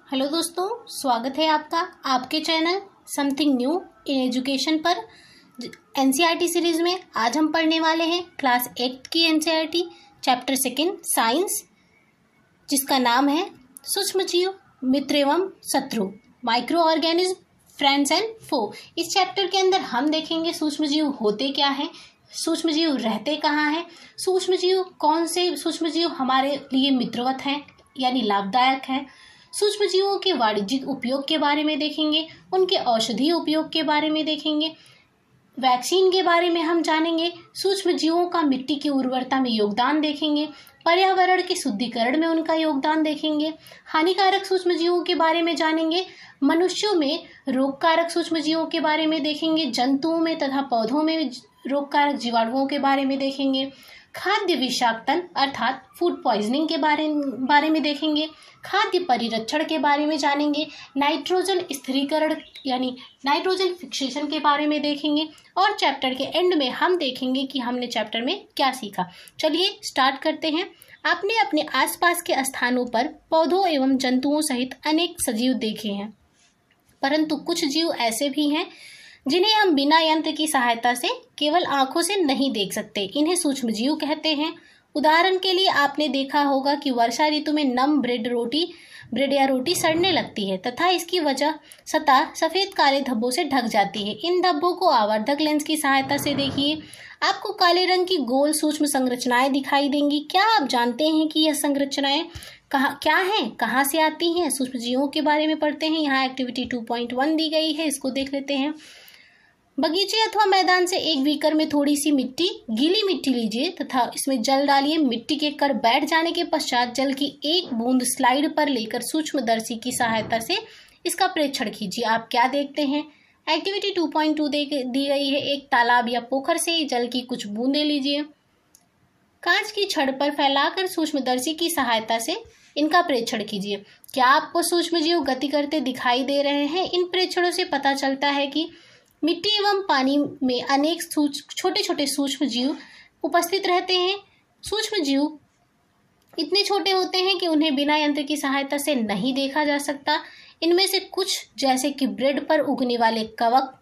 Hello दोस्तों, स्वागत है आपका आपके channel something new in education पर। एनसीईआरटी सीरीज में आज हम पढ़ने वाले हैं क्लास 8 की एनसीईआरटी चैप्टर 2 साइंस, जिसका नाम है सूक्ष्मजीव, मित्र एवं शत्रु, माइक्रो ऑर्गेनिज्म, फ्रेंड्स एंड फो। इस चैप्टर के अंदर हम देखेंगे सूक्ष्मजीव होते क्या हैं, सूक्ष्मजीव रहते कहाँ हैं, सूक्ष्मजीव कौन से सूक्ष्मजीव हमारे लिए मित्रवत हैं यानी लाभदायक हैं, सूक्ष्मजीवों के वाणिज्यिक उपयोग के बारे में देखेंगे, उनके औषधीय उपयोग के बारे में देखेंगे, वैक्सीन के बारे में हम जानेंगे, सूक्ष्मजीवों का मिट्टी की उर्वरता में योगदान देखेंगे, पर्यावरण के शुद्धिकरण में उनका योगदान देखेंगे, हानिकारक सूक्ष्मजीवों के बारे में जानेंगे, मनुष्यों में रोगकारक सूक्ष्मजीवों के बारे में देखेंगे, जंतुओं में तथा पौधों में रोगकारक जीवाणुओं के बारे में देखेंगे, खाद्य विषाक्तन अर्थात फूड पॉइजनिंग के बारे में देखेंगे, खाद्य परिरक्षण के बारे में जानेंगे, नाइट्रोजन स्थिरीकरण यानी नाइट्रोजन फिक्सेशन के बारे में देखेंगे और चैप्टर के एंड में हम देखेंगे कि हमने चैप्टर में क्या सीखा। चलिए स्टार्ट करते हैं। आपने अपने आसपास के स्थानों पर पौधों एवं जंतुओं सहित अनेक सजीव देखे हैं, परंतु कुछ जीव ऐसे भी हैं जिन्हें हम बिना यंत्र की सहायता से केवल आंखों से नहीं देख सकते। इन्हें सूक्ष्मजीव कहते हैं। उदाहरण के लिए आपने देखा होगा कि वर्षा ऋतु में नम ब्रेड या रोटी सड़ने लगती है तथा इसकी वजह सतह सफेद काले धब्बों से ढक जाती है। इन धब्बों को आवर्धक लेंस की सहायता से देखिए, आपको काले रंग की गोल सूक्ष्म संरचनाएं दिखाई देंगी। क्या आप जानते हैं कि यह संरचनाएं क्या हैं, कहाँ से आती हैं? सूक्ष्मजीवों के बारे में पढ़ते हैं। यहाँ एक्टिविटी 2.1 दी गई है, इसको देख लेते हैं। बगीचे अथवा मैदान से एक बीकर में थोड़ी सी गीली मिट्टी लीजिए तथा इसमें जल डालिए। मिट्टी के कण बैठ जाने के पश्चात जल की एक बूंद स्लाइड पर लेकर सूक्ष्मदर्शी की सहायता से इसका प्रेक्षण कीजिए। आप क्या देखते हैं? एक्टिविटी 2.2 दी गई है। एक तालाब या पोखर से जल की कुछ बूंदें लीजिए, कांच की छड़ पर फैलाकर सूक्ष्मदर्शी की सहायता से इनका प्रेक्षण कीजिए। क्या आपको सूक्ष्मजीव गति करते दिखाई दे रहे हैं? इन प्रेक्षणों से पता चलता है कि मिट्टी एवं पानी में अनेक छोटे छोटे सूक्ष्म जीव उपस्थित रहते हैं। सूक्ष्म जीव इतने छोटे होते हैं कि उन्हें बिना यंत्र की सहायता से नहीं देखा जा सकता। इनमें से कुछ जैसे कि ब्रेड पर उगने वाले कवक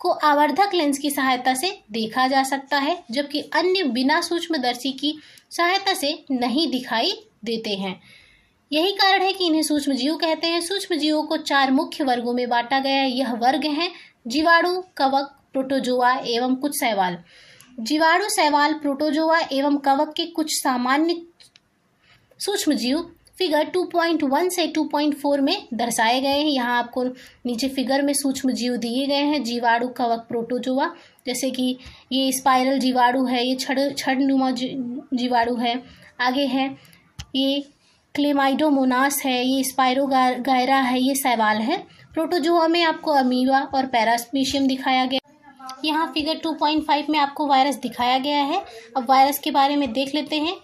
को आवर्धक लेंस की सहायता से देखा जा सकता है, जबकि अन्य बिना सूक्ष्मदर्शी की सहायता से नहीं दिखाई देते हैं। यही कारण है कि इन्हें सूक्ष्मजीव कहते हैं। सूक्ष्मजीवों को 4 मुख्य वर्गों में बांटा गया है। यह वर्ग हैं जीवाणु, कवक, प्रोटोजोआ एवं कुछ शैवाल। जीवाणु, शैवाल, प्रोटोजोआ एवं कवक के कुछ सामान्य सूक्ष्मजीव फिगर 2.1 से 2.4 में दर्शाए गए हैं। यहाँ आपको नीचे फिगर में सूक्ष्मजीव दिए गए हैं, जीवाणु, कवक, प्रोटोजोआ। जैसे कि ये स्पाइरल जीवाणु है, ये छड़नुमा जीवाणु है, आगे है ये क्लेमाइडोमोनास है, ये स्पाइरोगायरा है, ये शैवाल है। प्रोटोजोआ में आपको अमीबा और पैरामीशियम दिखाया गया। यहाँ फिगर 2.5 में आपको वायरस दिखाया गया है। अब वायरस के बारे में देख लेते हैं।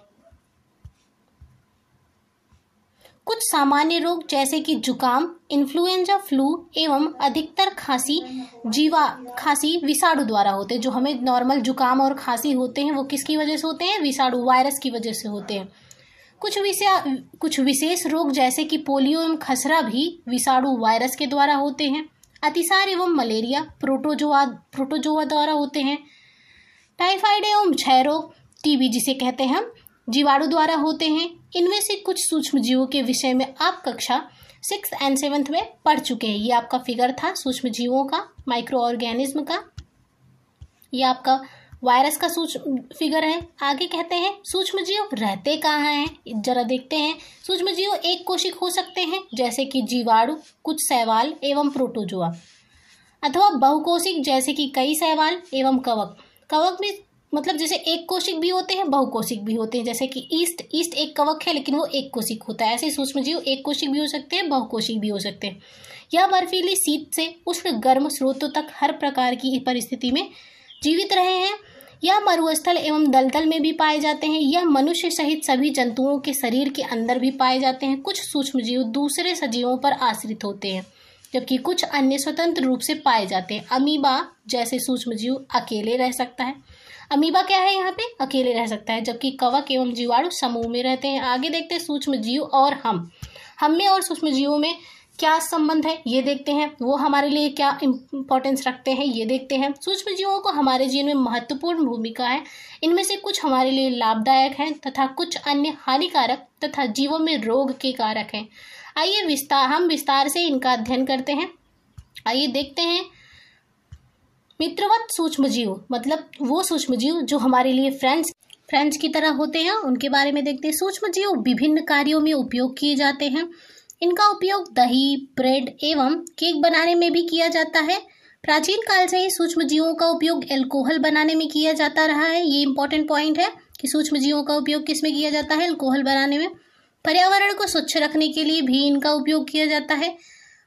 कुछ सामान्य रोग जैसे कि जुकाम, इन्फ्लुएंजा, फ्लू एवं अधिकतर खांसी विषाणु द्वारा होते हैं। जो हमें नॉर्मल जुकाम और खांसी होते हैं वो किसकी वजह से होते हैं? विषाणु, वायरस की वजह से होते हैं। कुछ विशेष रोग जैसे कि पोलियो एवं खसरा भी विषाणु, वायरस के द्वारा होते हैं। अतिसार एवं मलेरिया प्रोटोजोआ द्वारा होते हैं। टाइफाइड एवं क्षय रोग, टीबी जिसे कहते हैं हम, जीवाणु द्वारा होते हैं। इनमें से कुछ सूक्ष्मजीवों के विषय में आप कक्षा 6 और 7 में पढ़ चुके हैं। ये आपका फिगर था सूक्ष्मजीवों का, माइक्रो ऑर्गेनिज्म का। ये आपका वायरस का फिगर है। आगे कहते हैं सूक्ष्मजीव रहते कहाँ हैं, जरा देखते हैं। सूक्ष्मजीव एक कोशिक हो सकते हैं जैसे कि जीवाणु, कुछ शैवाल एवं प्रोटोजोआ, अथवा बहुकोशिक जैसे कि कई शैवाल एवं कवक। कवक भी मतलब जैसे एक कोशिक भी होते हैं, बहुकोशिक भी होते हैं। जैसे कि ईस्ट एक कवक है लेकिन वो एक कोशिक होता है। ऐसे सूक्ष्मजीव एक कोशिक भी हो सकते हैं, बहुकोशिक भी हो सकते हैं। यह बर्फीली शीत से उष्ण गर्म स्रोतों तक हर प्रकार की परिस्थिति में जीवित रहे हैं। यह मरुस्थल एवं दलदल में भी पाए जाते हैं। यह मनुष्य सहित सभी जंतुओं के शरीर के अंदर भी पाए जाते हैं। कुछ सूक्ष्मजीव दूसरे सजीवों पर आश्रित होते हैं, जबकि कुछ अन्य स्वतंत्र रूप से पाए जाते हैं। अमीबा जैसे सूक्ष्मजीव अकेले रह सकता है। अमीबा क्या है? यहाँ पे अकेले रह सकता है, जबकि कवक एवं जीवाणु समूह में रहते हैं। आगे देखते हैं सूक्ष्मजीव और हम। हम में और सूक्ष्म जीवों में क्या संबंध है ये देखते हैं, वो हमारे लिए क्या इम्पोर्टेंस रखते हैं ये देखते हैं। सूक्ष्म जीवों को हमारे जीवन में महत्वपूर्ण भूमिका है। इनमें से कुछ हमारे लिए लाभदायक हैं तथा कुछ अन्य हानिकारक तथा जीवों में रोग के कारक हैं। आइए हम विस्तार से इनका अध्ययन करते हैं। आइए देखते हैं। मित्रवत सूक्ष्म जीव मतलब वो सूक्ष्म जीव जो हमारे लिए फ्रेंड्स की तरह होते हैं, उनके बारे में देखते हैं। सूक्ष्म जीव विभिन्न कार्यों में उपयोग किए जाते हैं। इनका उपयोग दही, ब्रेड एवं केक बनाने में भी किया जाता है। प्राचीन काल से ही सूक्ष्म जीवों का उपयोग अल्कोहल बनाने में किया जाता रहा है। ये इंपॉर्टेंट पॉइंट है कि सूक्ष्म जीवों का उपयोग किस में किया जाता है, अल्कोहल बनाने में। पर्यावरण को स्वच्छ रखने के लिए भी इनका उपयोग किया जाता है।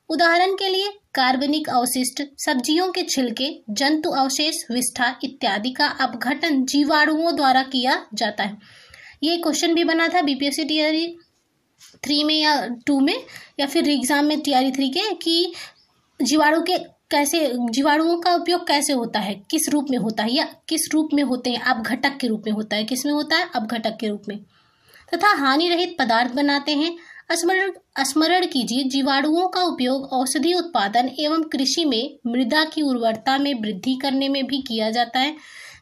उदाहरण के लिए कार्बनिक अवशिष्ट, सब्जियों के छिलके, जंतु अवशेष, विष्ठा इत्यादि का अपघटन जीवाणुओं द्वारा किया जाता है। ये क्वेश्चन भी बना था बीपीएससी टीआरई 3 में या 2 में या फिर एग्जाम में टीआरई 3 के, कि जीवाणुओं का उपयोग कैसे होता है, किस रूप में होता है या किस रूप में होते हैं, अपघटक के रूप में होता है। किस में होता है? अपघटक के रूप में। तथा हानि रहित पदार्थ बनाते हैं। स्मरण कीजिए, जीवाणुओं का उपयोग औषधि उत्पादन एवं कृषि में मृदा की उर्वरता में वृद्धि करने में भी किया जाता है,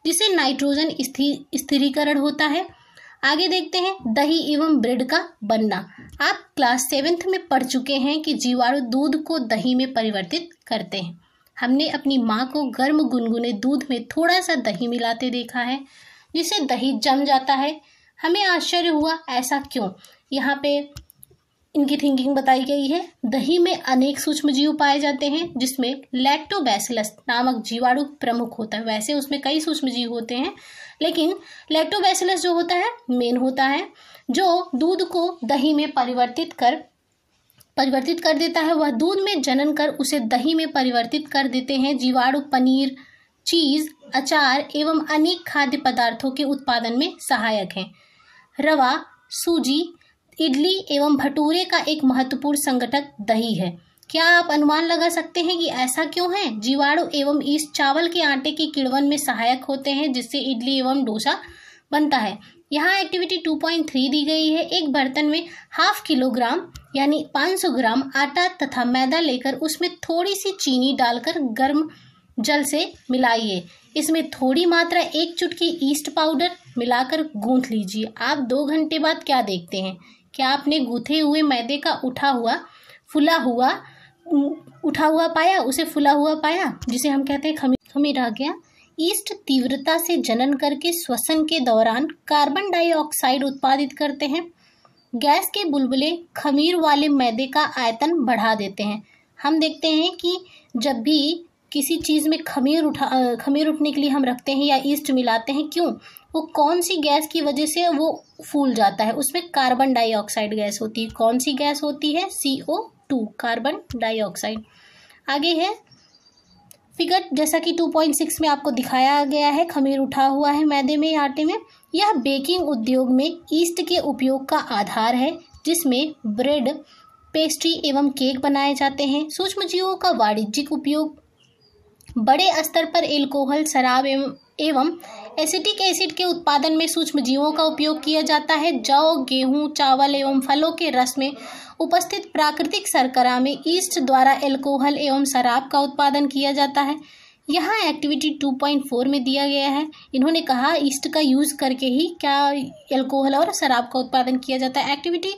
जिससे नाइट्रोजन स्थिरीकरण होता है। आगे देखते हैं दही एवं ब्रेड का बनना। आप क्लास 7th में पढ़ चुके हैं कि जीवाणु दूध को दही में परिवर्तित करते हैं। हमने अपनी माँ को गर्म गुनगुने दूध में थोड़ा सा दही मिलाते देखा है, जिससे दही जम जाता है। हमें आश्चर्य हुआ, ऐसा क्यों? यहाँ पे इनकी थिंकिंग बताई गई है। दही में अनेक सूक्ष्म जीव पाए जाते हैं, जिसमें लैक्टोबैसिलस नामक जीवाणु प्रमुख होता है। वैसे उसमें कई सूक्ष्म जीव होते हैं, लेकिन लैक्टोबैसिलस जो होता है मेन होता है, जो दूध को दही में परिवर्तित कर देता है। वह दूध में जनन कर उसे दही में परिवर्तित कर देते हैं। जीवाणु पनीर, चीज, अचार एवं अनेक खाद्य पदार्थों के उत्पादन में सहायक हैं। रवा, सूजी, इडली एवं भटूरे का एक महत्वपूर्ण संगठक दही है। क्या आप अनुमान लगा सकते हैं कि ऐसा क्यों है? जीवाणु एवं ईस्ट चावल के आटे के किण्वन में सहायक होते हैं, जिससे इडली एवं डोसा बनता है। यहाँ एक्टिविटी 2.3 दी गई है। एक बर्तन में 1/2 किलोग्राम यानी 500 ग्राम आटा तथा मैदा लेकर उसमें थोड़ी सी चीनी डालकर गर्म जल से मिलाइए। इसमें थोड़ी मात्रा 1 चुटकी ईस्ट पाउडर मिलाकर गूंथ लीजिए। आप 2 घंटे बाद क्या देखते हैं? क्या आपने गूथे हुए मैदे का फुला हुआ पाया, उसे फुला हुआ पाया, जिसे हम कहते हैं खमीर आ गया। ईस्ट तीव्रता से जनन करके श्वसन के दौरान कार्बन डाइऑक्साइड उत्पादित करते हैं। गैस के बुलबुले खमीर वाले मैदे का आयतन बढ़ा देते हैं। हम देखते हैं कि जब भी किसी चीज़ में खमीर उठने के लिए हम रखते हैं या ईस्ट मिलाते हैं, क्यों? वो कौन सी गैस की वजह से वो फूल जाता है? उसमें कार्बन डाइऑक्साइड गैस होती है। कौन सी गैस होती है? CO2, carbon dioxide. आगे है फिगर, जैसा कि 2.6 में आपको दिखाया गया है, खमीर उठा हुआ है मैदे में या आटे में। यह बेकिंग उद्योग में ईस्ट के उपयोग का आधार है, जिसमें ब्रेड, पेस्ट्री एवं केक बनाए जाते हैं। सूक्ष्म जीवों का वाणिज्यिक उपयोग बड़े स्तर पर एल्कोहल, शराब एवं एसिटिक एसिड के उत्पादन में सूक्ष्म जीवों का उपयोग किया जाता है। जौ, गेहूं, चावल एवं फलों के रस में उपस्थित प्राकृतिक शर्करा में ईस्ट द्वारा एल्कोहल एवं शराब का उत्पादन किया जाता है। यहाँ एक्टिविटी 2.4 में दिया गया है। इन्होंने कहा ईस्ट का यूज करके ही क्या एल्कोहल और शराब का उत्पादन किया जाता है। एक्टिविटी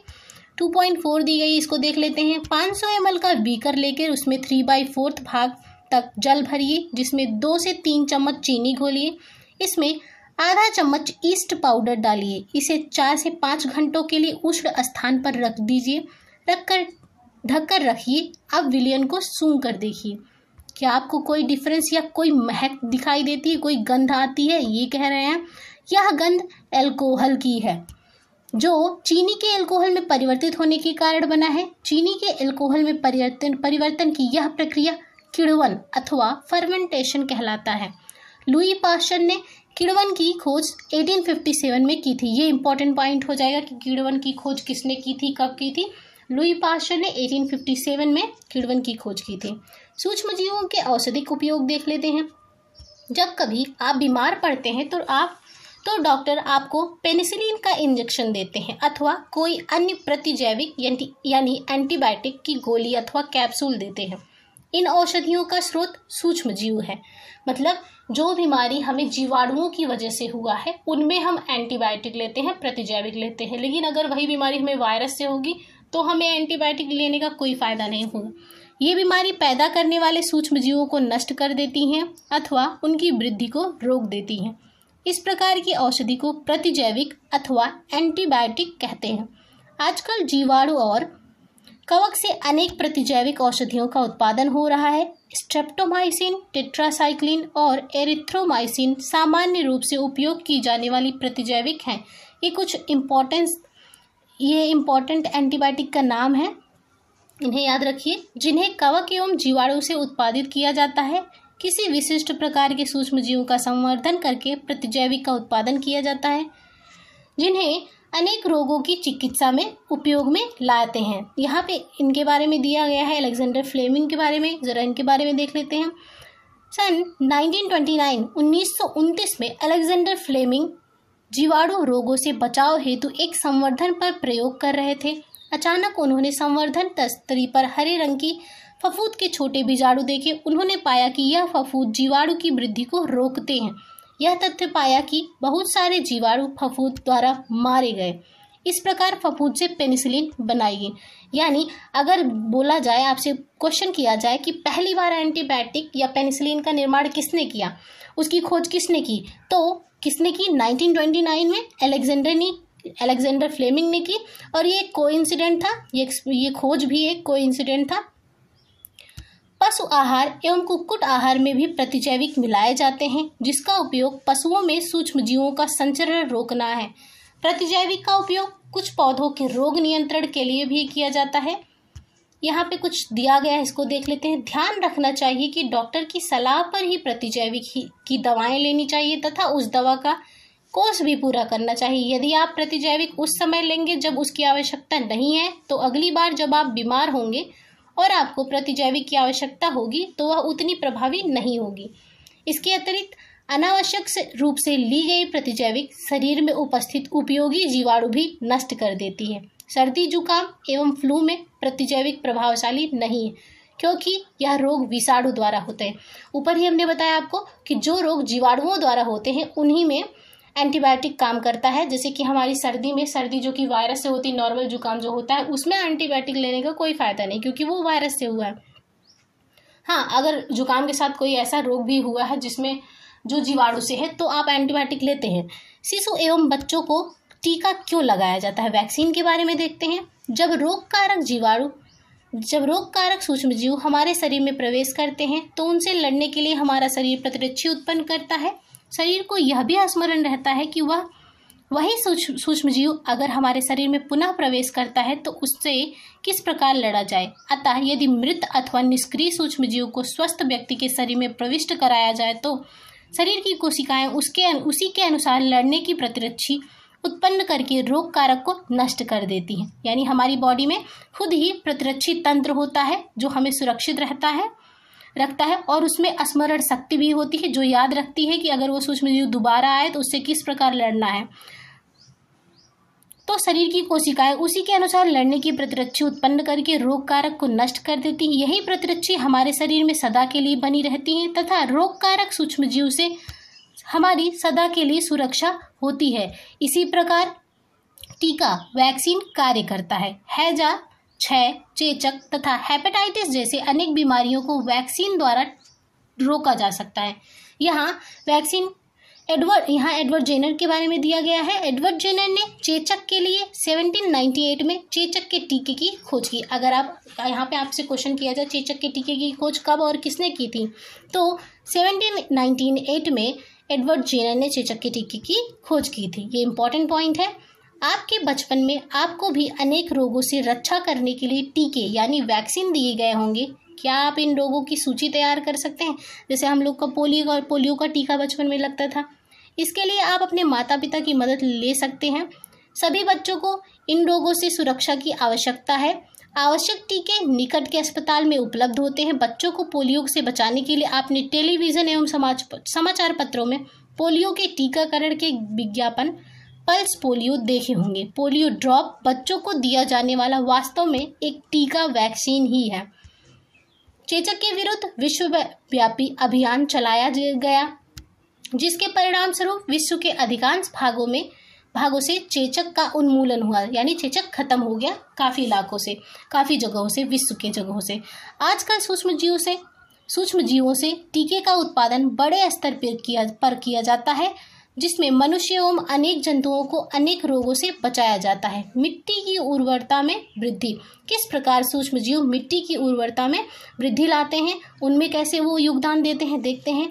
2.4 दी गई, इसको देख लेते हैं। 500 ml का बीकर लेकर उसमें 3/4 भाग तक जल भरिए, जिसमें 2 से 3 चम्मच चीनी घोलिए। इसमें आधा चम्मच ईस्ट पाउडर डालिए। इसे 4 से 5 घंटों के लिए उष्ण स्थान पर रख दीजिए। ढककर रखिए। अब विलयन को सूंघ कर देखिए। क्या आपको कोई डिफरेंस या कोई महक दिखाई देती है, कोई गंध आती है? ये कह रहे हैं यह गंध अल्कोहल की है, जो चीनी के अल्कोहल में परिवर्तित होने के कारण बना है। चीनी के अल्कोहल में परिवर्तन की यह प्रक्रिया किण्वन अथवा फर्मेंटेशन कहलाता है। लुई पाश्चर ने किण्वन की खोज 1857 में की थी। ये इंपॉर्टेंट पॉइंट हो जाएगा कि किण्वन की खोज किसने की थी, कब की थी? लुई पाश्चर ने 1857 में किण्वन की खोज की थी। सूक्ष्म जीवों के औषधिक उपयोग देख लेते हैं। जब कभी आप बीमार पड़ते हैं तो आप तो डॉक्टर आपको पेनिसिलिन का इंजेक्शन देते हैं अथवा कोई अन्य प्रतिजैविक यानी एंटीबायोटिक की गोली अथवा कैप्सूल देते हैं। इन औषधियों का स्रोत सूक्ष्म जीव है, मतलब जो बीमारी हमें जीवाणुओं की वजह से हुआ है उनमें हम एंटीबायोटिक लेते हैं, प्रतिजैविक लेते हैं। लेकिन अगर वही बीमारी हमें वायरस से होगी तो हमें एंटीबायोटिक लेने का कोई फायदा नहीं होगा। ये बीमारी पैदा करने वाले सूक्ष्म जीवों को नष्ट कर देती हैं अथवा उनकी वृद्धि को रोक देती हैं। इस प्रकार की औषधि को प्रतिजैविक अथवा एंटीबायोटिक कहते हैं। आजकल जीवाणु और कवक से अनेक प्रतिजैविक औषधियों का उत्पादन हो रहा है। स्ट्रेप्टोमाइसिन, टेट्रासाइक्लिन और एरिथ्रोमाइसिन सामान्य रूप से उपयोग की जाने वाली प्रतिजैविक हैं। ये कुछ इम्पोर्टेंट एंटीबायोटिक का नाम है, इन्हें याद रखिए, जिन्हें कवक एवं जीवाणु से उत्पादित किया जाता है। किसी विशिष्ट प्रकार के सूक्ष्म जीवों का संवर्धन करके प्रतिजैविक का उत्पादन किया जाता है, जिन्हें अनेक रोगों की चिकित्सा में उपयोग में लाते हैं। यहाँ पे इनके बारे में दिया गया है, अलेक्जेंडर फ्लेमिंग के बारे में, जरा इनके बारे में देख लेते हैं। सन 1929 में अलेक्जेंडर फ्लेमिंग जीवाणु रोगों से बचाव हेतु एक संवर्धन पर प्रयोग कर रहे थे। अचानक उन्होंने संवर्धन तस्तरी पर हरे रंग की फफूंद के छोटे बीजाणु देखे। उन्होंने पाया कि यह फफूंद जीवाणु की वृद्धि को रोकते हैं। यह तथ्य पाया कि बहुत सारे जीवाणु फफूंद द्वारा मारे गए। इस प्रकार फफूंद से पेनिसिलिन बनाई गई। यानी अगर बोला जाए, आपसे क्वेश्चन किया जाए कि पहली बार एंटीबायोटिक या पेनिसिलिन का निर्माण किसने किया, उसकी खोज किसने की, तो किसने की? 1929 में अलेक्जेंडर फ्लेमिंग ने की। और ये कोइंसिडेंट था, ये खोज भी एक कोइंसिडेंट था। पशु आहार एवं कुक्कुट आहार में भी प्रतिजैविक मिलाए जाते हैं, जिसका उपयोग पशुओं में सूक्ष्म जीवों का संचरण रोकना है। प्रतिजैविक का उपयोग कुछ पौधों के रोग नियंत्रण के लिए भी किया जाता है। यहाँ पे कुछ दिया गया है, इसको देख लेते हैं। ध्यान रखना चाहिए कि डॉक्टर की सलाह पर ही प्रतिजैविक की दवाएं लेनी चाहिए तथा उस दवा का कोर्स भी पूरा करना चाहिए। यदि आप प्रतिजैविक उस समय लेंगे जब उसकी आवश्यकता नहीं है, तो अगली बार जब आप बीमार होंगे और आपको प्रतिजैविक की आवश्यकता होगी तो वह उतनी प्रभावी नहीं होगी। इसके अतिरिक्त अनावश्यक रूप से ली गई प्रतिजैविक शरीर में उपस्थित उपयोगी जीवाणु भी नष्ट कर देती है। सर्दी, जुकाम एवं फ्लू में प्रतिजैविक प्रभावशाली नहीं है, क्योंकि यह रोग विषाणु द्वारा होते हैं। ऊपर ही हमने बताया आपको कि जो रोग जीवाणुओं द्वारा होते हैं उन्हीं में एंटीबायोटिक काम करता है। जैसे कि हमारी सर्दी जो कि वायरस से होती है, नॉर्मल जुकाम जो होता है उसमें एंटीबायोटिक लेने का कोई फायदा नहीं, क्योंकि वो वायरस से हुआ है। हाँ, अगर जुकाम के साथ कोई ऐसा रोग भी हुआ है जिसमें जो जीवाणु से है तो आप एंटीबायोटिक लेते हैं। शिशु एवं बच्चों को टीका क्यों लगाया जाता है, वैक्सीन के बारे में देखते हैं। जब रोग कारक सूक्ष्म जीव हमारे शरीर में प्रवेश करते हैं तो उनसे लड़ने के लिए हमारा शरीर प्रतिरक्षी उत्पन्न करता है। शरीर को यह भी स्मरण रहता है कि वही सूक्ष्म जीव अगर हमारे शरीर में पुनः प्रवेश करता है तो उससे किस प्रकार लड़ा जाए। अतः यदि मृत अथवा निष्क्रिय सूक्ष्म जीव को स्वस्थ व्यक्ति के शरीर में प्रविष्ट कराया जाए तो शरीर की कोशिकाएं उसी के अनुसार लड़ने की प्रतिरक्षी उत्पन्न करके रोग कारक को नष्ट कर देती हैं। यानी हमारी बॉडी में खुद ही प्रतिरक्षी तंत्र होता है जो हमें सुरक्षित रखता है और उसमें स्मरण शक्ति भी होती है जो याद रखती है कि अगर वो सूक्ष्म जीव दोबारा आए तो उससे किस प्रकार लड़ना है। तो शरीर की कोशिकाएं उसी के अनुसार लड़ने की प्रतिरक्षी उत्पन्न करके रोग कारक को नष्ट कर देती हैं। यही प्रतिरक्षी हमारे शरीर में सदा के लिए बनी रहती हैं तथा रोग कारक सूक्ष्म जीव से हमारी सदा के लिए सुरक्षा होती है। इसी प्रकार टीका वैक्सीन कार्य करता है। हैजा, क्षय, चेचक तथा हेपेटाइटिस जैसे अनेक बीमारियों को वैक्सीन द्वारा रोका जा सकता है। यहाँ एडवर्ड जेनर के बारे में दिया गया है। एडवर्ड जेनर ने चेचक के लिए 1798 में चेचक के टीके की खोज की। अगर आप यहाँ पे आपसे क्वेश्चन किया जाए चेचक के टीके की खोज कब और किसने की थी, तो 1798 में एडवर्ड जेनर ने चेचक के टीके की खोज की थी। ये इंपॉर्टेंट पॉइंट है। आपके बचपन में आपको भी अनेक रोगों से रक्षा करने के लिए टीके यानी वैक्सीन दिए गए होंगे। क्या आप इन रोगों की सूची तैयार कर सकते हैं? जैसे हम लोग का पोलियो का टीका बचपन में लगता था। इसके लिए आप अपने माता पिता की मदद ले सकते हैं। सभी बच्चों को इन रोगों से सुरक्षा की आवश्यकता है। आवश्यक टीके निकट के अस्पताल में उपलब्ध होते हैं। बच्चों को पोलियो से बचाने के लिए आपने टेलीविज़न एवं समाचार पत्रों में पोलियो के टीकाकरण के विज्ञापन पल्स पोलियो देखे होंगे। पोलियो ड्रॉप बच्चों को दिया जाने वाला वास्तव में एक टीका वैक्सीन ही है। चेचक के विरुद्ध विश्वव्यापी अभियान चलाया गया, जिसके परिणाम स्वरूप विश्व के अधिकांश भागों से चेचक का उन्मूलन हुआ, यानी चेचक खत्म हो गया काफ़ी इलाकों से, काफ़ी जगहों से, विश्व के जगहों से। आजकल सूक्ष्म जीवों से टीके का उत्पादन बड़े स्तर पर किया जाता है, जिसमें मनुष्य एवं अनेक जंतुओं को अनेक रोगों से बचाया जाता है। मिट्टी की उर्वरता में वृद्धि। किस प्रकार सूक्ष्म जीव मिट्टी की उर्वरता में वृद्धि लाते हैं, उनमें कैसे वो योगदान देते हैं, देखते हैं।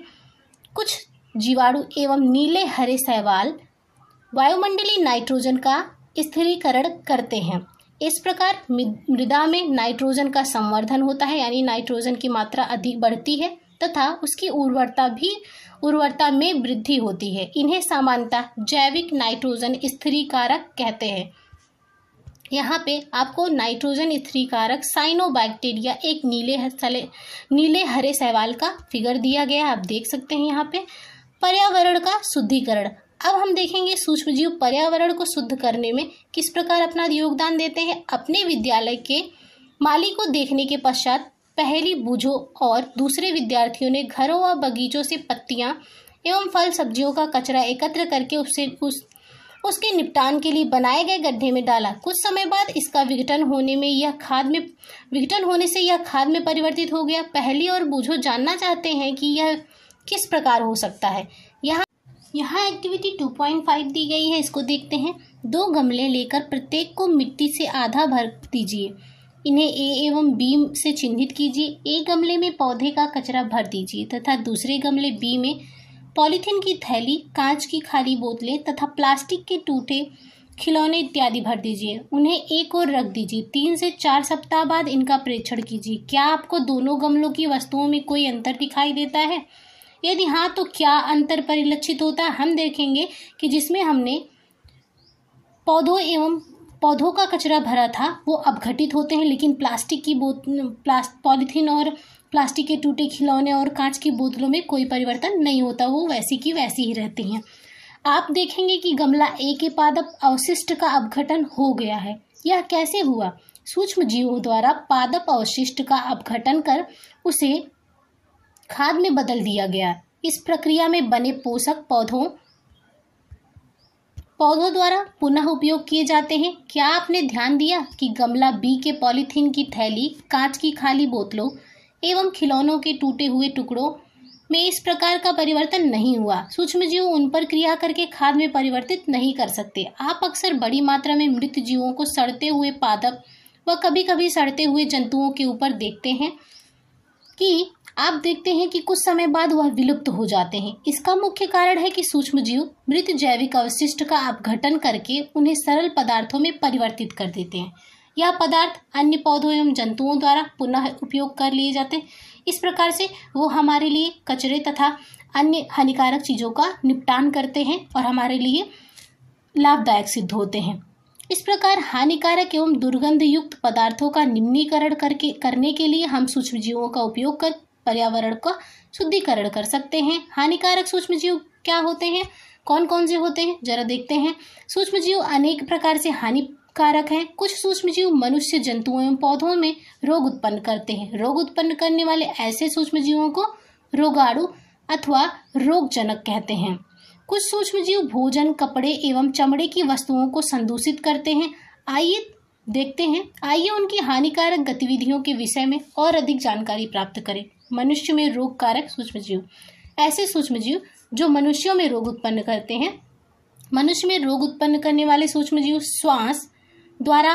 कुछ जीवाणु एवं नीले हरे शैवाल वायुमंडलीय नाइट्रोजन का स्थिरीकरण करते हैं। इस प्रकार मृदा में नाइट्रोजन का संवर्धन होता है, यानी नाइट्रोजन की मात्रा अधिक बढ़ती है तथा उसकी उर्वरता में वृद्धि होती है। इन्हें सामान्यतः जैविक नाइट्रोजन स्थिरीकारक कहते हैं। यहाँ पे आपको नाइट्रोजन स्थिरीकारक साइनोबैक्टीरिया एक नीले हरे शैवाल का फिगर दिया गया है, आप देख सकते हैं यहाँ पे। पर्यावरण का शुद्धिकरण। अब हम देखेंगे सूक्ष्मजीव पर्यावरण को शुद्ध करने में किस प्रकार अपना योगदान देते हैं। अपने विद्यालय के माली को देखने के पश्चात पहली बूझों और दूसरे विद्यार्थियों ने घरों व बगीचों से पत्तियां एवं फल सब्जियों का कचरा एकत्र करके उसके निपटान के लिए बनाए गए गड्ढे में डाला। कुछ समय बाद इसका विघटन होने से यह खाद में परिवर्तित हो गया। पहली और बूझो जानना चाहते हैं कि यह किस प्रकार हो सकता है। यहाँ एक्टिविटी 2.5 दी गई है, इसको देखते हैं। 2 गमले लेकर प्रत्येक को मिट्टी से आधा भर दीजिए। इन्हें ए एवं बी से चिन्हित कीजिए। ए गमले में पौधे का कचरा भर दीजिए तथा दूसरे गमले बी में पॉलीथीन की थैली, कांच की खाली बोतलें तथा प्लास्टिक के टूटे खिलौने इत्यादि भर दीजिए। उन्हें एक ओर रख दीजिए। 3 से 4 सप्ताह बाद इनका परीक्षण कीजिए। क्या आपको दोनों गमलों की वस्तुओं में कोई अंतर दिखाई देता है? यदि हाँ, तो क्या अंतर परिलक्षित होता है? हम देखेंगे कि जिसमें हमने पौधों का कचरा भरा था वो अपघटित होते हैं, लेकिन पॉलीथीन और प्लास्टिक के टूटे खिलौने और कांच की बोतलों में कोई परिवर्तन नहीं होता, वो वैसी की वैसी ही रहती हैं। आप देखेंगे कि गमला ए के पादप अवशिष्ट का अपघटन हो गया है। यह कैसे हुआ? सूक्ष्म जीवों द्वारा पादप अवशिष्ट का अपघटन कर उसे खाद में बदल दिया गया। इस प्रक्रिया में बने पोषक पौधों द्वारा पुनः उपयोग किए जाते हैं। क्या आपने ध्यान दिया कि गमला बी के पॉलीथीन की थैली, कांच की खाली बोतलों एवं खिलौनों के टूटे हुए टुकड़ों में इस प्रकार का परिवर्तन नहीं हुआ? सूक्ष्मजीव उन पर क्रिया करके खाद में परिवर्तित नहीं कर सकते। आप अक्सर बड़ी मात्रा में मृत जीवों को सड़ते हुए पादप व कभी कभी सड़ते हुए जंतुओं के ऊपर देखते हैं कि कुछ समय बाद वह विलुप्त हो जाते हैं। इसका मुख्य कारण है कि सूक्ष्मजीव मृत जैविक अवशिष्ट का अपघटन करके उन्हें सरल पदार्थों में परिवर्तित कर देते हैं। यह पदार्थ अन्य पौधों एवं जंतुओं द्वारा पुनः उपयोग कर लिए जाते हैं। इस प्रकार से वो हमारे लिए कचरे तथा अन्य हानिकारक चीज़ों का निपटान करते हैं और हमारे लिए लाभदायक सिद्ध होते हैं। इस प्रकार हानिकारक एवं दुर्गंध युक्त पदार्थों का निम्नीकरण करने के लिए हम सूक्ष्मजीवों का उपयोग कर पर्यावरण का शुद्धिकरण कर सकते हैं। हानिकारक सूक्ष्मजीव क्या होते हैं, कौन कौन से होते हैं, जरा देखते हैं। सूक्ष्मजीव अनेक प्रकार से हानिकारक हैं। कुछ सूक्ष्मजीव मनुष्य, जंतुओं एवं पौधों में रोग उत्पन्न करते हैं। रोग उत्पन्न करने वाले ऐसे सूक्ष्मजीवों को रोगाणु अथवा रोगजनक कहते हैं। कुछ सूक्ष्मजीव भोजन, कपड़े एवं चमड़े की वस्तुओं को संदूषित करते हैं। आइए उनकी हानिकारक गतिविधियों के विषय में और अधिक जानकारी प्राप्त करें। मनुष्य में रोगकारक सूक्ष्मजीव। ऐसे सूक्ष्मजीव जो मनुष्यों में रोग उत्पन्न करते हैं। मनुष्य में रोग उत्पन्न करने वाले सूक्ष्मजीव श्वास द्वारा,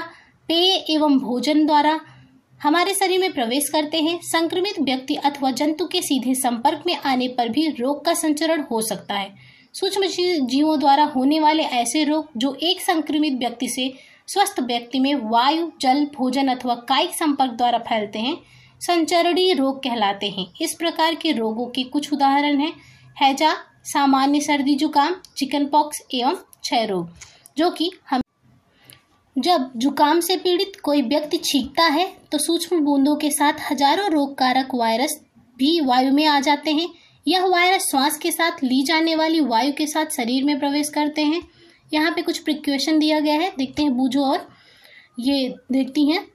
पेय एवं भोजन द्वारा हमारे शरीर में प्रवेश करते हैं। संक्रमित व्यक्ति अथवा जंतु के सीधे संपर्क में आने पर भी रोग का संचरण हो सकता है। सूक्ष्म जीवों द्वारा होने वाले ऐसे रोग जो एक संक्रमित व्यक्ति से स्वस्थ व्यक्ति में वायु, जल, भोजन अथवा कायिक संपर्क द्वारा फैलते हैं, संचरणीय रोग कहलाते हैं। इस प्रकार के रोगों के कुछ उदाहरण हैं हैजा, सामान्य सर्दी जुकाम, चिकन पॉक्स एवं क्षय रोग। जो कि हम जब जुकाम से पीड़ित कोई व्यक्ति छींकता है तो सूक्ष्म बूंदों के साथ हजारों रोगकारक वायरस भी वायु में आ जाते हैं। यह वायरस श्वास के साथ ली जाने वाली वायु के साथ शरीर में प्रवेश करते हैं। यहाँ पे कुछ प्रिकॉशन दिया गया है, देखते हैं बूझो और ये देखती हैं।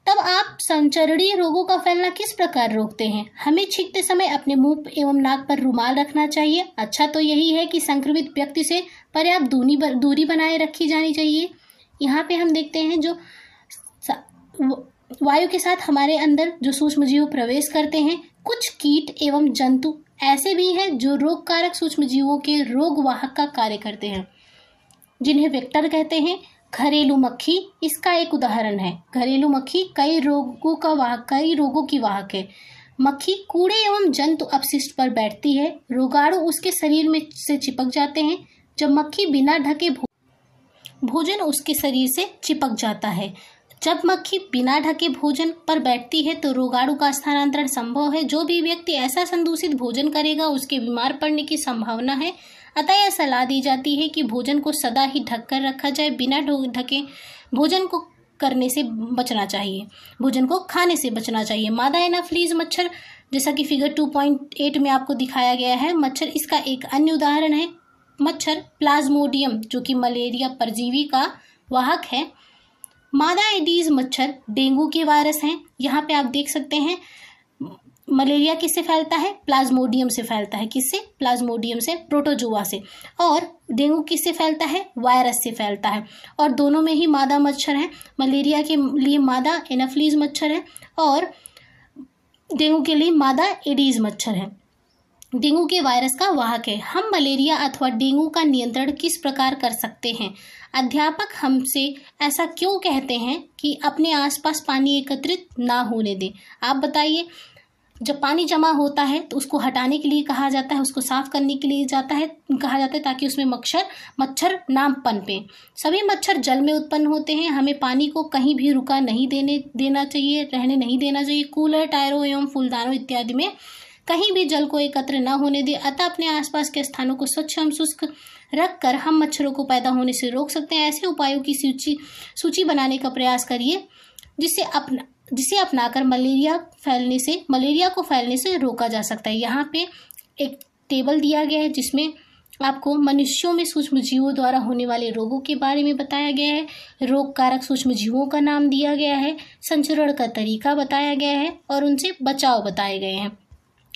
तब आप संचरणीय रोगों का फैलना किस प्रकार रोकते हैं? हमें छींकते समय अपने मुंह एवं नाक पर रुमाल रखना चाहिए। अच्छा तो यही है कि संक्रमित व्यक्ति से पर्याप्त दूरी बनाए रखी जानी चाहिए। यहाँ पे हम देखते हैं जो वायु के साथ हमारे अंदर जो सूक्ष्मजीव प्रवेश करते हैं, कुछ कीट एवं जंतु ऐसे भी हैं जो रोग कारक सूक्ष्मजीवों के रोग वाहक का कार्य करते हैं, जिन्हें वेक्टर कहते हैं। घरेलू मक्खी इसका एक उदाहरण है। घरेलू मक्खी कई रोगों की वाहक है। मक्खी कूड़े एवं जंतु अपशिष्ट पर बैठती है, रोगाणु उसके शरीर में से चिपक जाते हैं। जब मक्खी बिना ढके भोजन उसके शरीर से चिपक जाता है। जब मक्खी बिना ढके भोजन पर बैठती है तो रोगाणु का स्थानांतरण संभव है। जो भी व्यक्ति ऐसा संदूषित भोजन करेगा उसके बीमार पड़ने की संभावना है। अतः यह सलाह दी जाती है कि भोजन को सदा ही ढक कर रखा जाए। बिना ढके भोजन को करने से बचना चाहिए, भोजन को खाने से बचना चाहिए। मादा एनाफ्लीज मच्छर, जैसा कि फिगर 2.8 में आपको दिखाया गया है, मच्छर इसका एक अन्य उदाहरण है। मच्छर प्लाज्मोडियम जो कि मलेरिया परजीवी का वाहक है। मादा एडीज मच्छर डेंगू के वायरस हैं। यहाँ पे आप देख सकते हैं मलेरिया किससे फैलता है? प्लाज्मोडियम से फैलता है। किससे? प्लाज्मोडियम से, प्रोटोजोआ से। और डेंगू किससे फैलता है? वायरस से फैलता है। और दोनों में ही मादा मच्छर है। मलेरिया के लिए मादा एनाफ्लीज मच्छर है और डेंगू के लिए मादा एडीज मच्छर है। डेंगू के वायरस का वाहक है। हम मलेरिया अथवा डेंगू का नियंत्रण किस प्रकार कर सकते हैं? अध्यापक हमसे ऐसा क्यों कहते हैं कि अपने आसपास पानी एकत्रित ना होने दें? आप बताइए। जब पानी जमा होता है तो उसको हटाने के लिए कहा जाता है, उसको साफ करने के लिए कहा जाता है ताकि उसमें मच्छर ना पनपे। सभी मच्छर जल में उत्पन्न होते हैं। हमें पानी को कहीं भी रुका नहीं रहने नहीं देना चाहिए। कूलर, टायरों एवं फूलदानों इत्यादि में कहीं भी जल को एकत्र न होने दे। अतः अपने आसपास के स्थानों को स्वच्छ एवं शुष्क रखकर हम मच्छरों को पैदा होने से रोक सकते हैं। ऐसे उपायों की सूची बनाने का प्रयास करिए जिसे अपनाकर मलेरिया को फैलने से रोका जा सकता है। यहाँ पे एक टेबल दिया गया है जिसमें आपको मनुष्यों में सूक्ष्मजीवों द्वारा होने वाले रोगों के बारे में बताया गया है, रोग कारक सूक्ष्मजीवों का नाम दिया गया है, संचरण का तरीका बताया गया है और उनसे बचाव बताए गए हैं।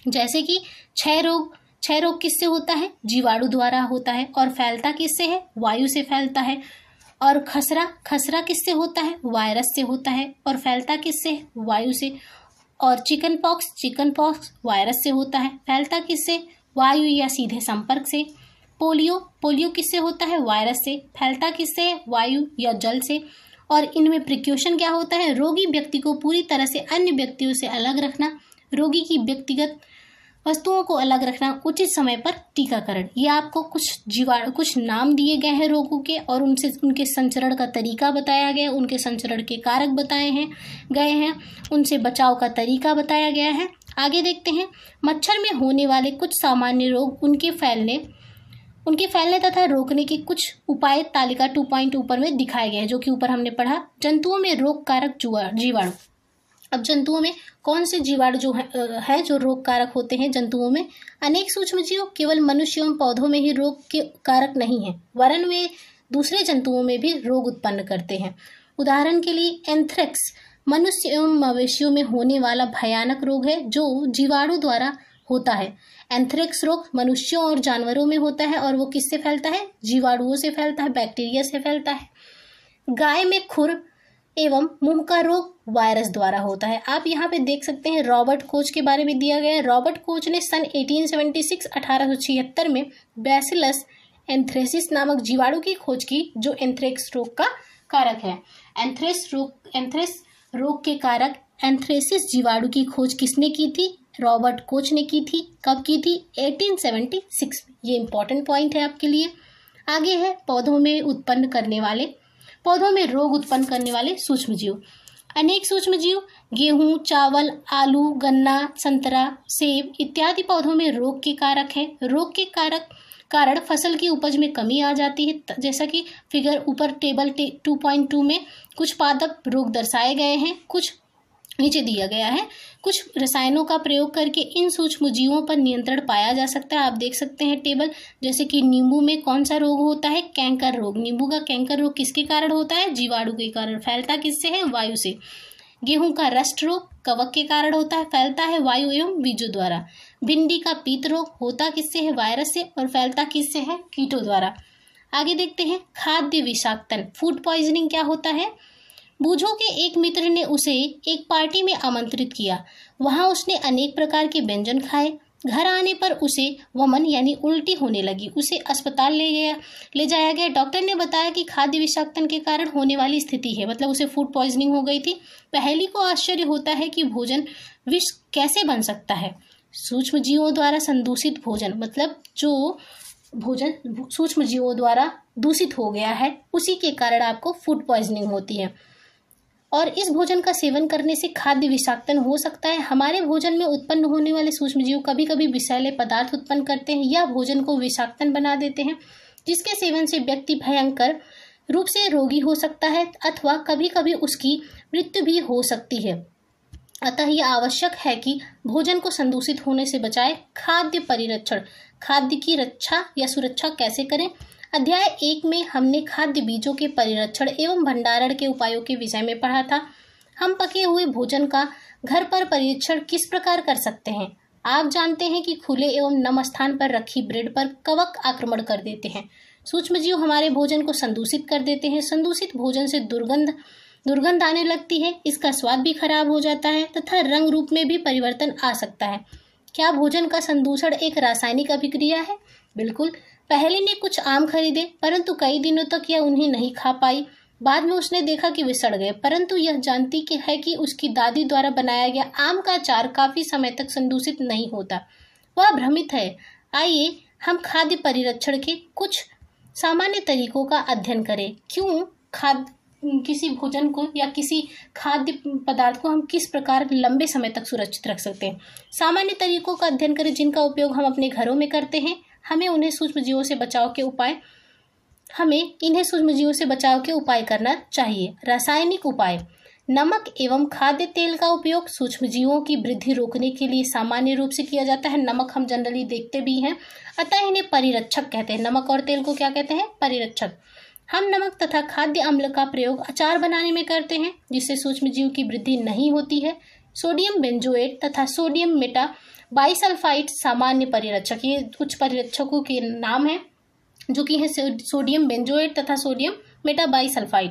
जैसे कि क्षय रोग किससे होता है? जीवाणु द्वारा होता है। और फैलता किससे है? वायु से फैलता है। और खसरा किससे होता है? वायरस से होता है। और फैलता किससे है? वायु से। और चिकन पॉक्स वायरस से होता है। फैलता किससे? वायु या सीधे संपर्क से। पोलियो किससे होता है? वायरस से। फैलता किससे? वायु या जल से। और इनमें प्रिकॉशन क्या होता है? रोगी व्यक्ति को पूरी तरह से अन्य व्यक्तियों से अलग रखना, रोगी की व्यक्तिगत वस्तुओं को अलग रखना, उचित समय पर टीकाकरण। ये आपको कुछ नाम दिए गए हैं रोगों के और उनके संचरण का तरीका बताया गया है, उनके संचरण के कारक बताए गए हैं, उनसे बचाव का तरीका बताया गया है। आगे देखते हैं मच्छर में होने वाले कुछ सामान्य रोग, उनके फैलने तथा रोकने के कुछ उपाय तालिका 2 ऊपर में दिखाए गए हैं, जो कि ऊपर हमने पढ़ा। जंतुओं में रोग कारक जीवाणु। अब जंतुओं में कौन से जीवाणु जो रोग कारक होते हैं? जंतुओं में अनेक सूक्ष्मजीव केवल मनुष्य एवं पौधों में ही रोग के कारक नहीं है, वरन वे दूसरे जंतुओं में भी रोग उत्पन्न करते हैं। उदाहरण के लिए एंथ्रेक्स मनुष्य एवं मवेशियों में होने वाला भयानक रोग है जो जीवाणु द्वारा होता है। एंथ्रेक्स रोग मनुष्यों और जानवरों में होता है और वो किससे फैलता है? जीवाणुओं से फैलता है, बैक्टीरिया से फैलता है। गाय में खुर एवं मुंह का रोग वायरस द्वारा होता है। आप यहाँ पे देख सकते हैं रॉबर्ट कोच के बारे में दिया गया है। रॉबर्ट कोच ने सन 1876 में बैसिलस एंथ्रेसिस नामक जीवाणु की खोज की जो एंथ्रेक्स रोग का कारक है। एंथ्रेक्स रोग के कारक एंथ्रेसिस जीवाणु की खोज किसने की थी? रॉबर्ट कोच ने की थी। कब की थी? 1876 में। ये इंपॉर्टेंट पॉइंट है आपके लिए। आगे है पौधों में रोग उत्पन्न करने वाले सूक्ष्मजीव। अनेक सूक्ष्मजीव गेहूं, चावल, आलू, गन्ना, संतरा, सेब इत्यादि पौधों में रोग के कारक है। रोग के कारण फसल की उपज में कमी आ जाती है। जैसा कि फिगर ऊपर टेबल 2.2 में कुछ पादप रोग दर्शाए गए हैं। कुछ नीचे दिया गया है। कुछ रसायनों का प्रयोग करके इन सूक्ष्म जीवों पर नियंत्रण पाया जा सकता है। आप देख सकते हैं टेबल, जैसे कि नींबू में कौन सा रोग होता है, कैंकर रोग। नींबू का कैंकर रोग किसके कारण होता है, जीवाणु के कारण। फैलता किससे है, वायु से। गेहूं का रस्ट रोग कवक के कारण होता है, फैलता है वायु एवं बीजों द्वारा। भिंडी का पीत रोग होता किससे है, वायरस से, और फैलता किससे है, कीटों द्वारा। आगे देखते हैं खाद्य विषाक्तन, फूड पॉइजनिंग क्या होता है। बूझो के एक मित्र ने उसे एक पार्टी में आमंत्रित किया। वहां उसने अनेक प्रकार के व्यंजन खाए। घर आने पर उसे वमन यानी उल्टी होने लगी। उसे अस्पताल ले जाया गया। डॉक्टर ने बताया कि खाद्य विषाक्तन के कारण होने वाली स्थिति है, मतलब उसे फूड पॉइजनिंग हो गई थी। पहली को आश्चर्य होता है कि भोजन विष कैसे बन सकता है। सूक्ष्म जीवों द्वारा संदूषित भोजन, मतलब जो भोजन सूक्ष्म जीवों द्वारा दूषित हो गया है, उसी के कारण आपको फूड पॉइजनिंग होती है। और इस भोजन का सेवन करने से खाद्य विषाक्तन हो सकता है। हमारे भोजन में उत्पन्न होने वाले सूक्ष्मजीव कभी कभी विषैले पदार्थ उत्पन्न करते हैं या भोजन को विषाक्तन बना देते हैं, जिसके सेवन से व्यक्ति भयंकर रूप से रोगी हो सकता है अथवा कभी कभी उसकी मृत्यु भी हो सकती है। अतः यह आवश्यक है कि भोजन को संदूषित होने से बचाए। खाद्य परिरक्षण, खाद्य की रक्षा या सुरक्षा कैसे करें। अध्याय 1 में हमने खाद्य बीजों के परिरक्षण एवं भंडारण के उपायों के विषय में पढ़ा था। हम पके हुए भोजन का घर पर परीक्षण किस प्रकार कर सकते हैं। आप जानते हैं कि खुले एवं नम स्थान पर रखी ब्रेड पर कवक आक्रमण कर देते हैं। सूक्ष्मजीव हमारे भोजन को संदूषित कर देते हैं। संदूषित भोजन से दुर्गंध आने लगती है, इसका स्वाद भी खराब हो जाता है तथा रंग रूप में भी परिवर्तन आ सकता है। क्या भोजन का संदूषण एक रासायनिक अभिक्रिया है? बिल्कुल। पहले ने कुछ आम खरीदे, परंतु कई दिनों तक यह उन्हें नहीं खा पाई। बाद में उसने देखा कि वे सड़ गए, परंतु यह जानती है कि उसकी दादी द्वारा बनाया गया आम का अचार काफी समय तक संदूषित नहीं होता। वह भ्रमित है। आइए हम खाद्य परिरक्षण के कुछ सामान्य तरीकों का अध्ययन करें। क्यों किसी भोजन को या किसी खाद्य पदार्थ को हम किस प्रकार लंबे समय तक सुरक्षित रख सकते हैं। सामान्य तरीकों का अध्ययन करें जिनका उपयोग हम अपने घरों में करते हैं। हमें इन्हें सूक्ष्मजीवों से बचाव के उपाय करना चाहिए। रासायनिक उपाय, नमक एवं खाद्य तेल का उपयोग सूक्ष्मजीवों की वृद्धि रोकने के लिए सामान्य रूप से किया जाता है। नमक हम जनरली देखते भी हैं, अतः इन्हें परिरक्षक कहते हैं। नमक और तेल को क्या कहते हैं? परिरक्षक। हम नमक तथा खाद्य अम्ल का प्रयोग अचार बनाने में करते हैं, जिससे सूक्ष्मजीव की वृद्धि नहीं होती है। सोडियम बेंजोएट तथा सोडियम मेटा बाइसल्फाइड सामान्य परिरक्षक, ये कुछ परिरक्षकों के नाम हैं जो कि है सोडियम बेंजोएट तथा सोडियम मेटा बाइसल्फाइड।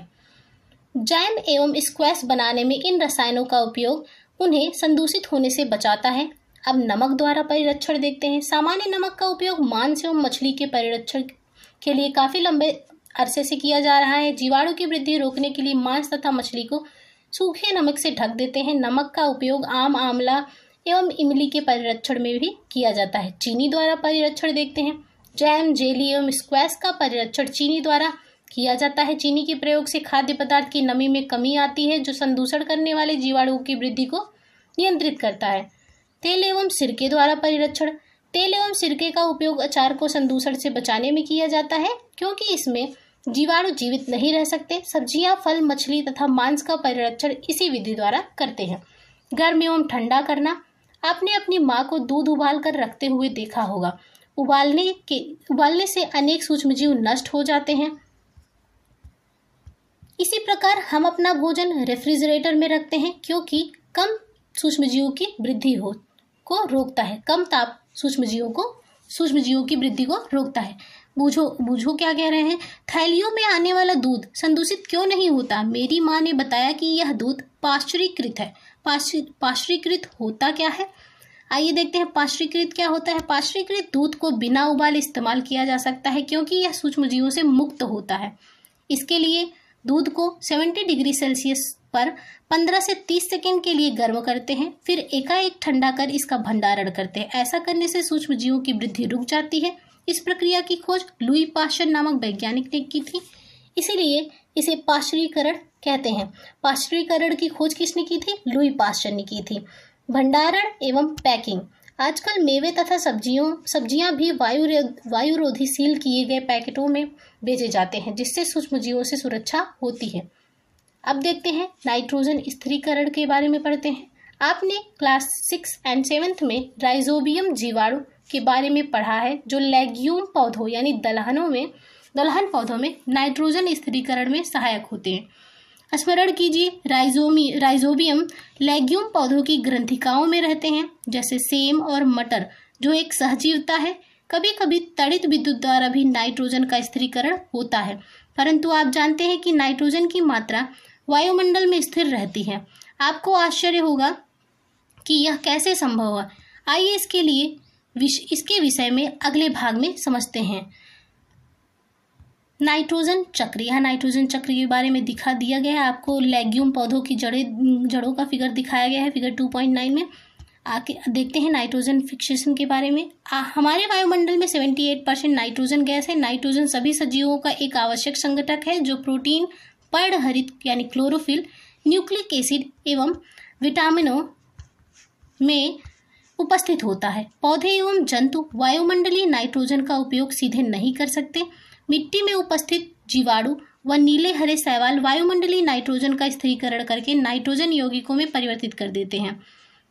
जैम एवं स्क्वैश बनाने में इन रसायनों का उपयोग उन्हें संदूषित होने से बचाता है। अब नमक द्वारा परिरक्षण देखते हैं। सामान्य नमक का उपयोग मांस एवं मछली के परिरक्षण के लिए काफी लंबे अरसे से किया जा रहा है। जीवाणु की वृद्धि रोकने के लिए मांस तथा मछली को सूखे नमक से ढक देते हैं। नमक का उपयोग आम, आंवला एवं इमली के परिरक्षण में भी किया जाता है। चीनी द्वारा परिरक्षण देखते हैं। जैम, जेली एवं स्क्वैश का परिरक्षण चीनी द्वारा किया जाता है। चीनी के प्रयोग से खाद्य पदार्थ की नमी में कमी आती है, जो संदूषण करने वाले जीवाणुओं की वृद्धि को नियंत्रित करता है। तेल एवं सिरके द्वारा परिरक्षण, तेल एवं सिरके का उपयोग अचार को संदूषण से बचाने में किया जाता है, क्योंकि इसमें जीवाणु जीवित नहीं रह सकते। सब्जियां, फल, मछली तथा मांस का परिरक्षण इसी विधि द्वारा करते हैं। गर्म एवं ठंडा करना, आपने अपनी माँ को दूध उबाल कर रखते हुए देखा होगा। उबालने से अनेक सूक्ष्मजीव नष्ट हो जाते हैं। इसी प्रकार हम अपना भोजन रेफ्रिजरेटर में रखते हैं, क्योंकि कम सूक्ष्मजीवों की वृद्धि को रोकता है। कम ताप सूक्ष्मजीवों की वृद्धि को रोकता है। बूझो क्या कह रहे हैं। थैलियों में आने वाला दूध संदूषित क्यों नहीं होता? मेरी माँ ने बताया कि यह दूध पाश्चुरीकृत है। पाश्चुरीकृत होता क्या है? आइए देखते हैं पाश्चुरीकृत क्या होता है। पाश्चुरीकृत दूध को बिना उबाले इस्तेमाल किया जा सकता है, क्योंकि यह सूक्ष्मजीवों से मुक्त होता है। इसके लिए दूध को 70 डिग्री सेल्सियस पर 15 से 30 सेकंड के लिए गर्म करते हैं, फिर एकाएक ठंडा कर इसका भंडारण करते हैं। ऐसा करने से सूक्ष्मजीवों की वृद्धि रुक जाती है। इस प्रक्रिया की खोज लुई पाश्चर नामक वैज्ञानिक ने की थी, इसीलिए इसे पाश्चुरीकरण कहते हैं। पाश्चुरीकरण की खोज किसने की थी? लुई पाश्चर ने की थी। भंडारण एवं पैकिंग, आजकल मेवे तथा सब्जियां भी वायुरोधी सील किए गए पैकेटों में बेचे जाते हैं, जिससे सूक्ष्मजीवों से सुरक्षा होती है। अब देखते हैं नाइट्रोजन स्थिरीकरण के बारे में पढ़ते हैं। आपने क्लास 6 और 7 में राइजोबियम जीवाणु के बारे में पढ़ा है, जो लेग्यूम पौधों यानी दलहन पौधों में नाइट्रोजन स्थिरीकरण में सहायक होते हैं। स्मरण कीजिए, राइजोबियम लेग्यूम पौधों की ग्रंथिकाओं में रहते हैं, जैसे सेम और मटर, जो एक सहजीवता है। कभी कभी तड़ित विद्युत द्वारा भी नाइट्रोजन का स्थिरीकरण होता है, परंतु आप जानते हैं कि नाइट्रोजन की मात्रा वायुमंडल में स्थिर रहती है। आपको आश्चर्य होगा कि यह कैसे संभव हुआ। आइए इसके विषय में अगले भाग में समझते हैं। नाइट्रोजन चक्र, यहाँ नाइट्रोजन चक्र के बारे में दिखा दिया गया है। आपको लेग्यूम पौधों की जड़ों का फिगर दिखाया गया है फिगर 2.9 में। आके देखते हैं नाइट्रोजन फिक्सेशन के बारे में। हमारे वायुमंडल में 78% नाइट्रोजन गैस है। नाइट्रोजन सभी सजीवों का एक आवश्यक संघटक है, जो प्रोटीन, पर्णहरित यानी क्लोरोफिल, न्यूक्लिक एसिड एवं विटामिनों में उपस्थित होता है। पौधे एवं जंतु वायुमंडलीय नाइट्रोजन का उपयोग सीधे नहीं कर सकते। मिट्टी में उपस्थित जीवाणु व नीले हरे शैवाल वायुमंडलीय नाइट्रोजन का स्थिरीकरण करके नाइट्रोजन यौगिकों में परिवर्तित कर देते हैं।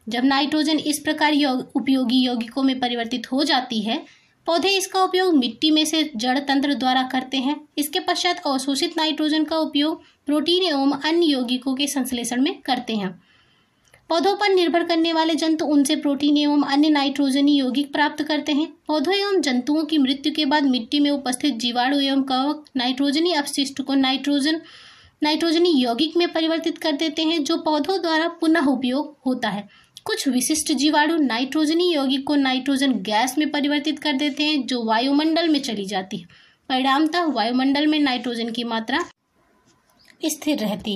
जब नाइट्रोजन इस प्रकार उपयोगी यौगिकों में परिवर्तित हो जाती है, पौधे इसका उपयोग मिट्टी में से जड़ तंत्र द्वारा करते हैं। इसके पश्चात अवशोषित नाइट्रोजन का उपयोग प्रोटीन एवं अन्य यौगिकों के संश्लेषण में करते हैं। पौधों पर निर्भर करने वाले जंतु उनसे प्रोटीन एवं अन्य नाइट्रोजनी यौगिक प्राप्त करते हैं। पौधों एवं जंतुओं की मृत्यु के बाद मिट्टी में उपस्थित जीवाणु एवं कवक नाइट्रोजनी अपशिष्ट को नाइट्रोजनी यौगिक में परिवर्तित कर देते हैं, जो पौधों द्वारा पुनः उपयोग होता है। कुछ विशिष्ट जीवाणु नाइट्रोजनी यौगिक को नाइट्रोजन गैस में परिवर्तित कर देते हैं, जो वायुमंडल में चली जाती है। परिणामतः वायुमंडल में नाइट्रोजन की मात्रा स्थिर रहती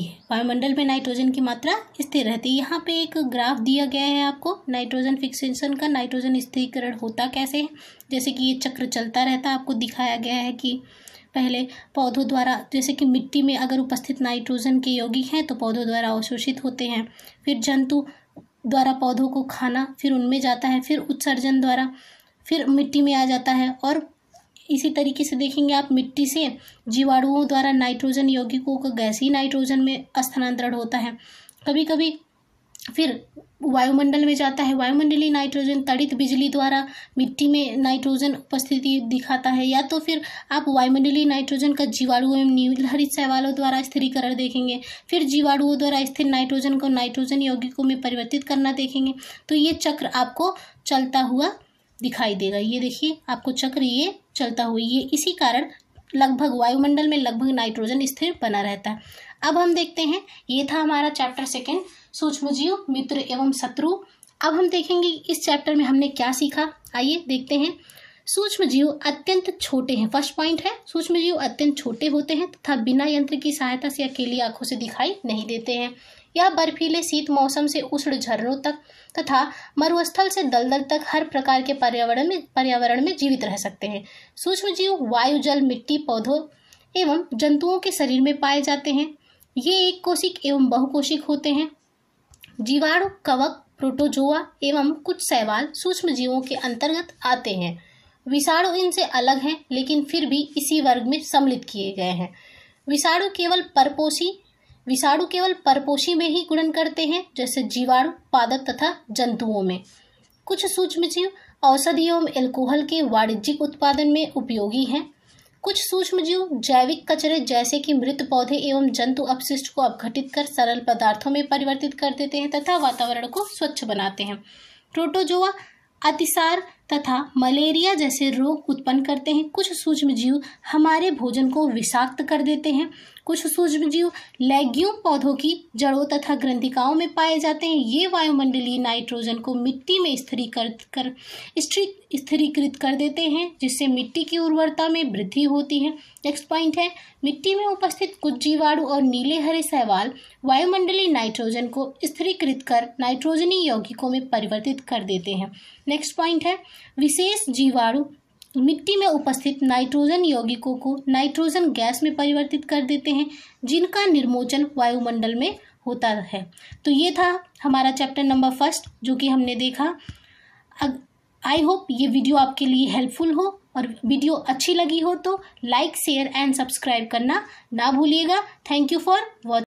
है। यहाँ पे एक ग्राफ दिया गया है आपको नाइट्रोजन फिक्सेशन का। नाइट्रोजन स्थिरीकरण होता कैसे है, जैसे कि ये चक्र चलता रहता है। आपको दिखाया गया है कि पहले पौधों द्वारा, जैसे कि मिट्टी में अगर उपस्थित नाइट्रोजन के यौगिक हैं तो पौधों द्वारा अवशोषित होते हैं, फिर जंतु द्वारा पौधों को खाना, फिर उनमें जाता है, फिर उत्सर्जन द्वारा फिर मिट्टी में आ जाता है। और इसी तरीके से देखेंगे आप, मिट्टी से जीवाणुओं द्वारा नाइट्रोजन यौगिकों का गैसीय नाइट्रोजन में स्थानांतरण होता है। कभी कभी फिर वायुमंडल में जाता है। वायुमंडलीय नाइट्रोजन तड़ित बिजली द्वारा मिट्टी में नाइट्रोजन उपस्थिति दिखाता है, या तो फिर आप वायुमंडलीय नाइट्रोजन का जीवाणु एवं नीलहरित शैवालों द्वारा स्थिरीकरण देखेंगे। फिर जीवाणुओं द्वारा स्थिर नाइट्रोजन को नाइट्रोजन यौगिकों में परिवर्तित करना देखेंगे। तो ये चक्र आपको चलता हुआ दिखाई देगा। ये देखिए आपको चक्र ये चलता हुआ, ये इसी कारण लगभग वायुमंडल में लगभग नाइट्रोजन स्थिर बना रहता है। अब हम देखते हैं, ये था हमारा चैप्टर 2 सूक्ष्मजीव, मित्र एवं शत्रु। अब हम देखेंगे इस चैप्टर में हमने क्या सीखा। आइए देखते हैं। सूक्ष्मजीव अत्यंत छोटे हैं। फर्स्ट पॉइंट है, सूक्ष्मजीव अत्यंत छोटे होते हैं तथा बिना यंत्र की सहायता से अकेली आंखों से दिखाई नहीं देते हैं। यह बर्फीले शीत मौसम से उष्ण झरनों तक तथा मरुस्थल से दलदल तक हर प्रकार के पर्यावरण में जीवित रह सकते हैं। सूक्ष्मजीव वायु, जल, मिट्टी, पौधों एवं जंतुओं के शरीर में पाए जाते हैं। ये एक कोशिक एवं बहुकोशिक होते हैं। जीवाणु, कवक, प्रोटोजोआ एवं कुछ शैवाल सूक्ष्मजीवों के अंतर्गत आते हैं। विषाणु इनसे अलग हैं, लेकिन फिर भी इसी वर्ग में सम्मिलित किए गए हैं। विषाणु केवल परपोषी में ही गुणन करते हैं, जैसे जीवाणु, पादप तथा जंतुओं में। कुछ सूक्ष्मजीव औषधि एवं एल्कोहल के वाणिज्यिक उत्पादन में उपयोगी हैं। कुछ सूक्ष्मजीव जैविक कचरे जैसे कि मृत पौधे एवं जंतु अपशिष्ट को अपघटित कर सरल पदार्थों में परिवर्तित कर देते हैं तथा वातावरण को स्वच्छ बनाते हैं। प्रोटोजोआ अतिसार तथा मलेरिया जैसे रोग उत्पन्न करते हैं। कुछ सूक्ष्मजीव हमारे भोजन को विषाक्त कर देते हैं। कुछ सूक्ष्मजीव लेग्यूम पौधों की जड़ों तथा ग्रंथिकाओं में पाए जाते हैं। ये वायुमंडलीय नाइट्रोजन को मिट्टी में स्थिरीकृत कर देते हैं, जिससे मिट्टी की उर्वरता में वृद्धि होती है। नेक्स्ट पॉइंट है, मिट्टी में उपस्थित कुछ जीवाणु और नीले हरे शैवाल वायुमंडलीय नाइट्रोजन को स्थिरीकृत कर नाइट्रोजनी यौगिकों में परिवर्तित कर देते हैं। नेक्स्ट पॉइंट है, विशेष जीवाणु मिट्टी में उपस्थित नाइट्रोजन यौगिकों को नाइट्रोजन गैस में परिवर्तित कर देते हैं, जिनका निर्मोचन वायुमंडल में होता है। तो ये था हमारा चैप्टर नंबर 1 जो कि हमने देखा। आई होप ये वीडियो आपके लिए हेल्पफुल हो, और वीडियो अच्छी लगी हो तो लाइक, शेयर एंड सब्सक्राइब करना ना भूलिएगा। Thank you for watching.